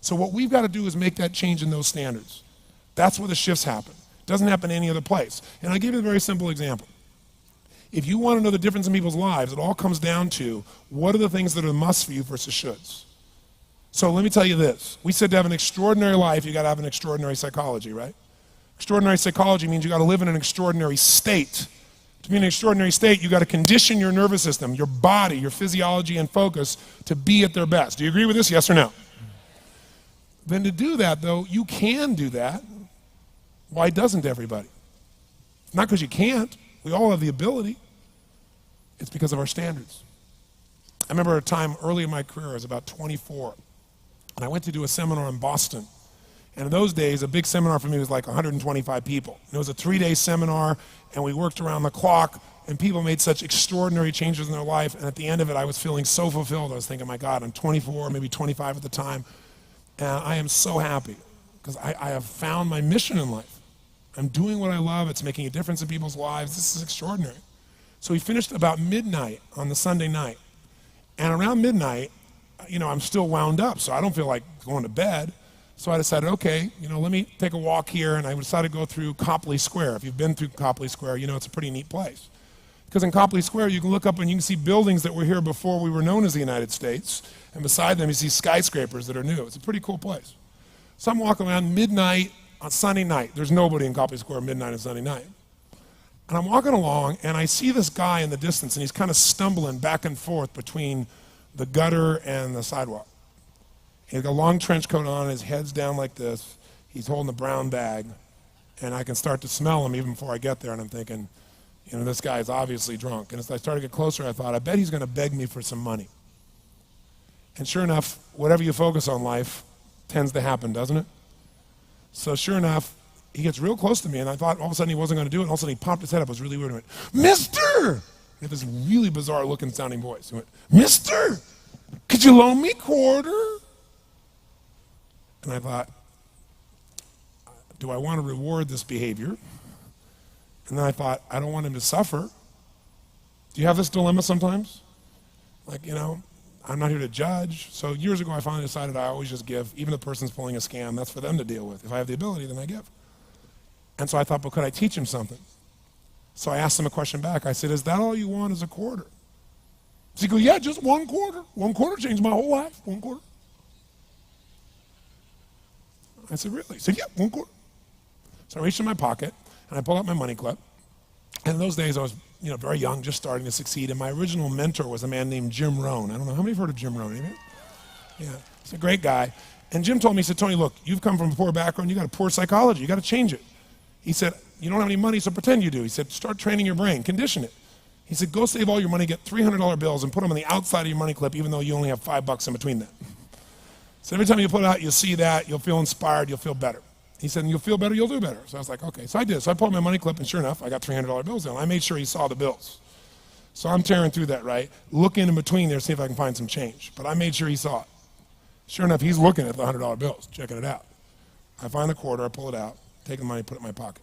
So what we've got to do is make that change in those standards. That's where the shifts happen. It doesn't happen any other place. And I'll give you a very simple example. If you want to know the difference in people's lives, it all comes down to what are the things that are musts for you versus shoulds. So let me tell you this. We said to have an extraordinary life, you got to have an extraordinary psychology, right? Extraordinary psychology means you got to live in an extraordinary state. To be in an extraordinary state, you got to condition your nervous system, your body, your physiology and focus to be at their best. Do you agree with this? Yes or no? Then to do that, though, you can do that. Why doesn't everybody? Not because you can't. We all have the ability. It's because of our standards. I remember a time early in my career, I was about 24, and I went to do a seminar in Boston. And in those days, a big seminar for me was like 125 people. And it was a 3-day seminar, and we worked around the clock, and people made such extraordinary changes in their life. And at the end of it, I was feeling so fulfilled. I was thinking, my God, I'm 24, maybe 25 at the time, and I am so happy because I have found my mission in life. I'm doing what I love. It's making a difference in people's lives. This is extraordinary. So we finished about midnight on the Sunday night. And around midnight, I'm still wound up, so I don't feel like going to bed. So I decided, okay, let me take a walk here, and I decided to go through Copley Square. If you've been through Copley Square, it's a pretty neat place. Because in Copley Square, you can look up and you can see buildings that were here before we were known as the United States, and beside them you see skyscrapers that are new. It's a pretty cool place. So I'm walking around midnight on Sunday night. There's nobody in Copley Square midnight on Sunday night. And I'm walking along, and I see this guy in the distance, and he's kind of stumbling back and forth between the gutter and the sidewalk. He's got a long trench coat on, his head's down like this. He's holding a brown bag, and I can start to smell him even before I get there, and I'm thinking, this guy's obviously drunk. And as I started to get closer, I thought, I bet he's going to beg me for some money. And sure enough, whatever you focus on life tends to happen, doesn't it? So sure enough, he gets real close to me, and I thought all of a sudden he wasn't going to do it, and all of a sudden he popped his head up. It was really weird. He went, "Mister!" He had this really bizarre looking sounding voice. He went, "Mister, could you loan me a quarter?" And I thought, do I want to reward this behavior? And then I thought, I don't want him to suffer. Do you have this dilemma sometimes? Like, I'm not here to judge. So years ago, I finally decided I always just give. Even if the person's pulling a scam, that's for them to deal with. If I have the ability, then I give. And so I thought, but could I teach him something? So I asked him a question back. I said, is that all you want is a quarter? So he goes, yeah, just one quarter. One quarter changed my whole life. One quarter. I said, really? He said, yeah, one quarter. So I reached in my pocket, and I pulled out my money clip. And in those days, I was very young, just starting to succeed. And my original mentor was a man named Jim Rohn. I don't know, how many have heard of Jim Rohn? Anybody? Yeah, he's a great guy. And Jim told me, he said, Tony, look, you've come from a poor background. You got a poor psychology. You got to change it. He said, you don't have any money, so pretend you do. He said, start training your brain, condition it. He said, go save all your money, get $300 bills, and put them on the outside of your money clip, even though you only have $5 in between them. So every time you put it out, you'll see that, you'll feel inspired, you'll feel better. He said, and you'll feel better, you'll do better. So I was like, okay. So I did. So I pulled my money clip, and sure enough, I got $300 bills in. I made sure he saw the bills. So I'm tearing through that, right? Looking in between there to see if I can find some change. But I made sure he saw it. Sure enough, he's looking at the $100 bills, checking it out. I find the quarter, I pull it out, take the money, put it in my pocket.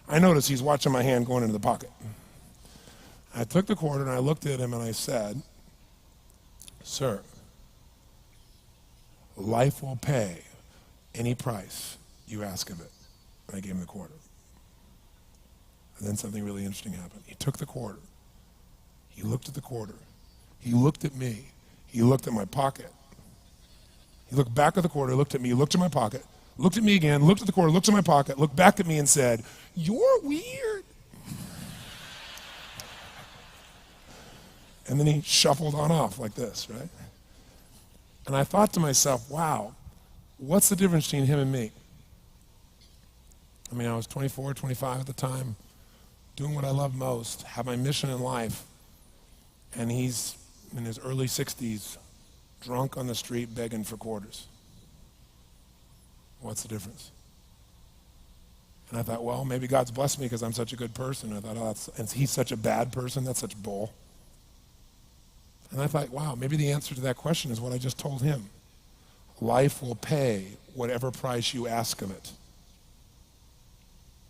I notice he's watching my hand going into the pocket. I took the quarter, and I looked at him, and I said, sir, life will pay any price you ask of it. And I gave him the quarter. And then something really interesting happened. He took the quarter. He looked at the quarter. He looked at me. He looked at my pocket. He looked back at the quarter, looked at me, looked at my pocket, looked at me again, looked at the quarter, looked at my pocket, looked back at me and said, you're weird. And then he shuffled on off like this, right? And I thought to myself, wow, what's the difference between him and me? I mean, I was 24, 25 at the time, doing what I love most, have my mission in life, and he's in his early 60s, drunk on the street begging for quarters. What's the difference? And I thought, well, maybe God's blessed me because I'm such a good person. I thought, and he's such a bad person, that's such bull. And I thought, wow, maybe the answer to that question is what I just told him. Life will pay whatever price you ask of it.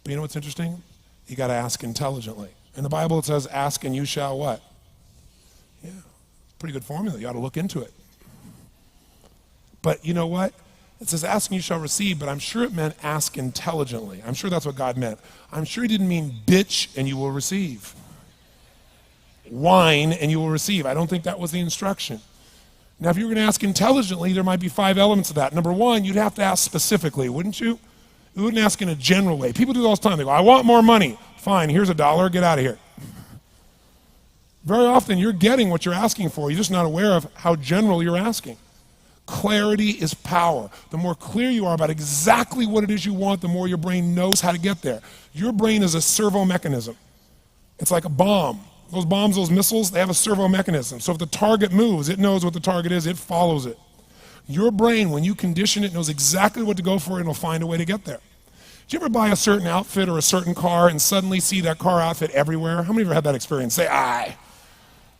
But you know what's interesting? You got to ask intelligently. In the Bible it says, ask and you shall what? Yeah, pretty good formula. You ought to look into it. But you know what? It says, ask and you shall receive, but I'm sure it meant ask intelligently. I'm sure that's what God meant. I'm sure he didn't mean bitch and you will receive. Whine and you will receive. I don't think that was the instruction. Now, if you were going to ask intelligently, there might be 5 elements of that. Number 1, you'd have to ask specifically, wouldn't you? You wouldn't ask in a general way. People do that all the time. They go, I want more money. Fine, here's $1, get out of here. Very often, you're getting what you're asking for. You're just not aware of how general you're asking. Clarity is power. The more clear you are about exactly what it is you want, the more your brain knows how to get there. Your brain is a servo mechanism. It's like a bomb. Those bombs, those missiles, they have a servo mechanism. So if the target moves, it knows what the target is, it follows it. Your brain, when you condition it, knows exactly what to go for and it'll find a way to get there. Did you ever buy a certain outfit or a certain car and suddenly see that car outfit everywhere? How many of you have had that experience? Say, aye.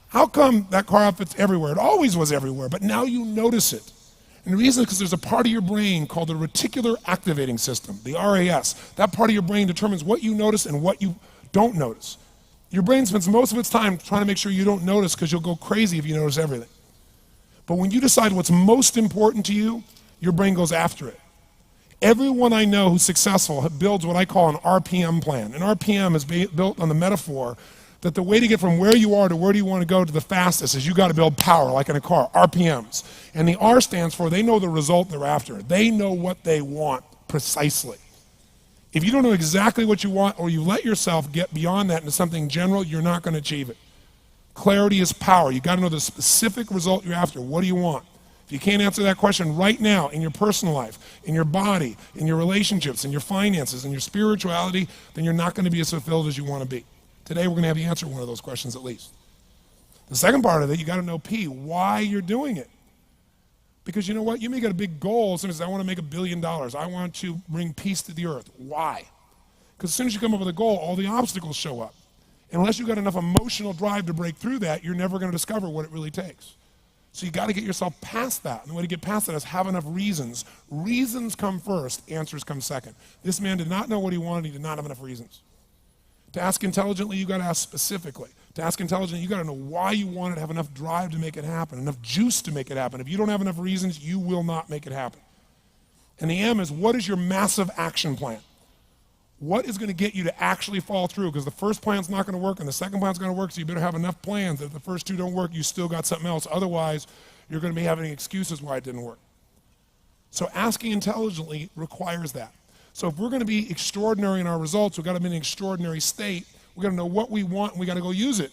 How come that car outfit's everywhere? It always was everywhere, but now you notice it. And the reason is because there's a part of your brain called the reticular activating system, the RAS. That part of your brain determines what you notice and what you don't notice. Your brain spends most of its time trying to make sure you don't notice because you'll go crazy if you notice everything. But when you decide what's most important to you, your brain goes after it. Everyone I know who's successful builds what I call an RPM plan. An RPM is built on the metaphor that the way to get from where you are to where do you want to go to the fastest is you got to build power, like in a car, RPMs. And the R stands for they know the result they're after. They know what they want precisely. If you don't know exactly what you want or you let yourself get beyond that into something general, you're not going to achieve it. Clarity is power. You got to know the specific result you're after. What do you want? If you can't answer that question right now in your personal life, in your body, in your relationships, in your finances, in your spirituality, then you're not going to be as fulfilled as you want to be. Today we're going to have you answer one of those questions at least. The second part of it, you got to know why you're doing it. Because you know what? You may get a big goal. Somebody says, I want to make $1 billion. I want to bring peace to the earth. Why? Because as soon as you come up with a goal, all the obstacles show up. And unless you've got enough emotional drive to break through that, you're never going to discover what it really takes. So you got to get yourself past that. And the way to get past that is have enough reasons. Reasons come first, answers come second. This man did not know what he wanted. He did not have enough reasons. To ask intelligently, you got to ask specifically. To ask intelligently, you got to know why you want it, have enough drive to make it happen, enough juice to make it happen. If you don't have enough reasons, you will not make it happen. And the M is, what is your massive action plan? What is going to get you to actually fall through? Because the first plan's not going to work and the second plan's going to work, so you better have enough plans that if the first 2 don't work, you still got something else. Otherwise, you're going to be having excuses why it didn't work. So asking intelligently requires that. So if we're going to be extraordinary in our results, we've got to be in an extraordinary state. We've got to know what we want and we've got to go use it.